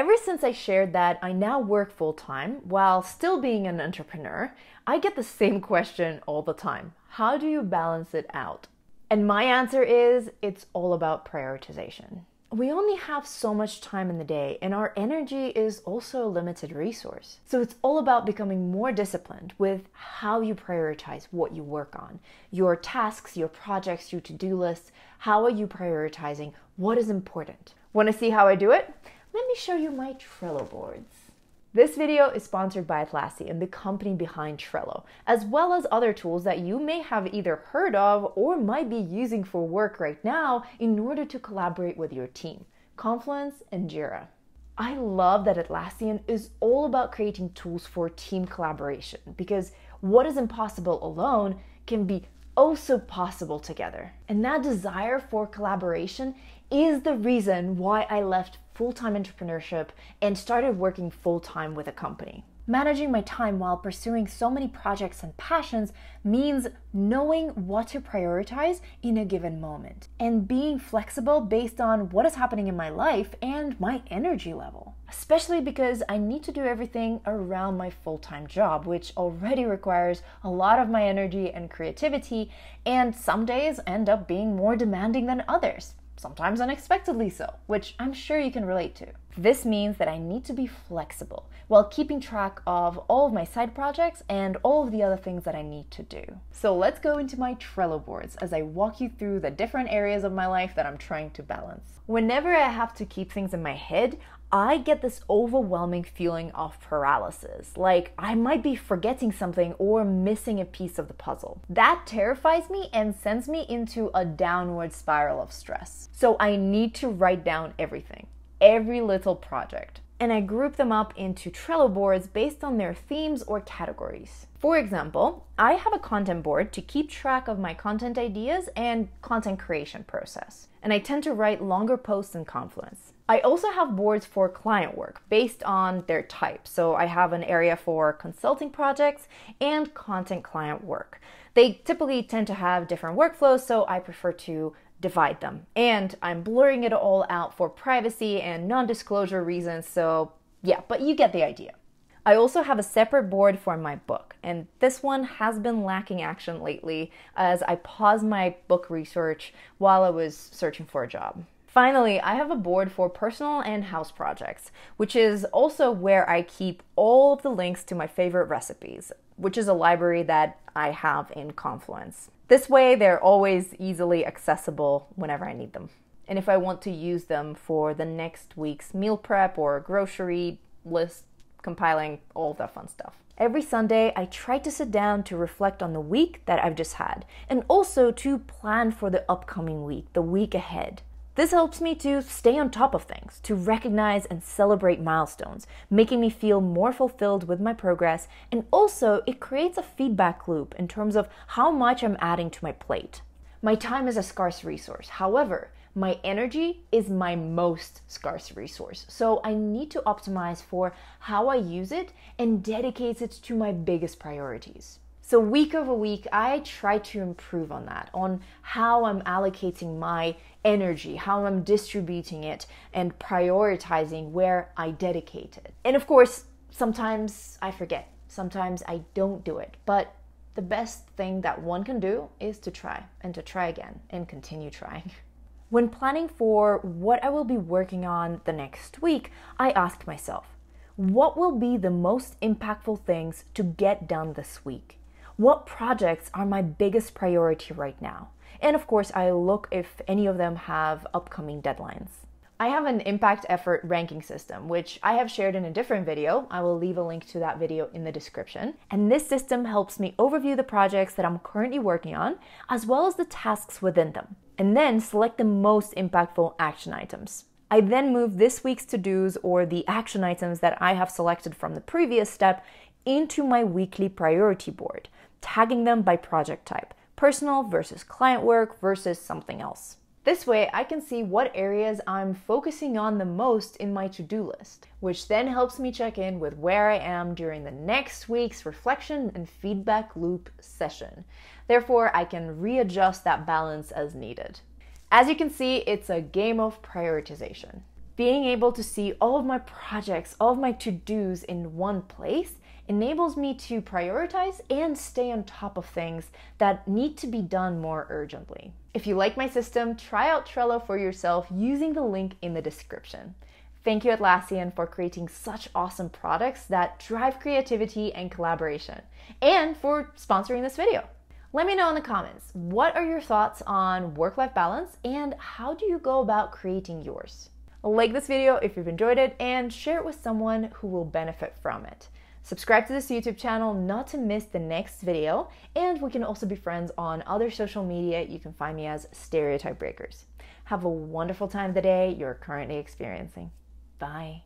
Ever since I shared that I now work full-time while still being an entrepreneur, I get the same question all the time. How do you balance it out? And my answer is, it's all about prioritization. We only have so much time in the day, and our energy is also a limited resource. So it's all about becoming more disciplined with how you prioritize what you work on. Your tasks, your projects, your to-do lists. How are you prioritizing what is important? Want to see how I do it? Let me show you my Trello boards. This video is sponsored by Atlassian, the company behind Trello, as well as other tools that you may have either heard of or might be using for work right now in order to collaborate with your team, Confluence and Jira. I love that Atlassian is all about creating tools for team collaboration because what is impossible alone can be also possible together. And that desire for collaboration is the reason why I left full-time entrepreneurship and started working full-time with a company. Managing my time while pursuing so many projects and passions means knowing what to prioritize in a given moment and being flexible based on what is happening in my life and my energy level. Especially because I need to do everything around my full-time job, which already requires a lot of my energy and creativity, and some days end up being more demanding than others. Sometimes unexpectedly so, which I'm sure you can relate to. This means that I need to be flexible while keeping track of all of my side projects and all of the other things that I need to do. So let's go into my Trello boards as I walk you through the different areas of my life that I'm trying to balance. Whenever I have to keep things in my head, I get this overwhelming feeling of paralysis, like I might be forgetting something or missing a piece of the puzzle. That terrifies me and sends me into a downward spiral of stress. So I need to write down everything, every little project. And I group them up into Trello boards based on their themes or categories. For example, I have a content board to keep track of my content ideas and content creation process. And I tend to write longer posts in Confluence. I also have boards for client work based on their type. So I have an area for consulting projects and content client work. They typically tend to have different workflows, so I prefer to divide them. And I'm blurring it all out for privacy and non-disclosure reasons, so yeah, but you get the idea. I also have a separate board for my book, and this one has been lacking action lately as I paused my book research while I was searching for a job. Finally, I have a board for personal and house projects, which is also where I keep all of the links to my favorite recipes, which is a library that I have in Confluence. This way, they're always easily accessible whenever I need them. And if I want to use them for the next week's meal prep or grocery list, compiling, all of that fun stuff. Every Sunday, I try to sit down to reflect on the week that I've just had, and also to plan for the upcoming week, the week ahead. This helps me to stay on top of things, to recognize and celebrate milestones, making me feel more fulfilled with my progress, and also it creates a feedback loop in terms of how much I'm adding to my plate. My time is a scarce resource. However, my energy is my most scarce resource, so I need to optimize for how I use it and dedicate it to my biggest priorities. So week over week, I try to improve on that, on how I'm allocating my energy, how I'm distributing it, and prioritizing where I dedicate it. And of course, sometimes I forget, sometimes I don't do it, but the best thing that one can do is to try again and continue trying. When planning for what I will be working on the next week, I asked myself, what will be the most impactful things to get done this week? What projects are my biggest priority right now? And of course, I look if any of them have upcoming deadlines. I have an impact effort ranking system, which I have shared in a different video. I will leave a link to that video in the description. And this system helps me overview the projects that I'm currently working on, as well as the tasks within them, and then select the most impactful action items. I then move this week's to-dos or the action items that I have selected from the previous step into my weekly priority board, tagging them by project type, personal versus client work versus something else. This way, I can see what areas I'm focusing on the most in my to-do list, which then helps me check in with where I am during the next week's reflection and feedback loop session. Therefore, I can readjust that balance as needed. As you can see, it's a game of prioritization. Being able to see all of my projects, all of my to-dos in one place enables me to prioritize and stay on top of things that need to be done more urgently. If you like my system, try out Trello for yourself using the link in the description. Thank you Atlassian for creating such awesome products that drive creativity and collaboration, and for sponsoring this video. Let me know in the comments, what are your thoughts on work-life balance and how do you go about creating yours? Like this video if you've enjoyed it and share it with someone who will benefit from it. Subscribe to this YouTube channel not to miss the next video, and we can also be friends on other social media. You can find me as Stereotype Breakers. Have a wonderful time of the day you're currently experiencing. Bye.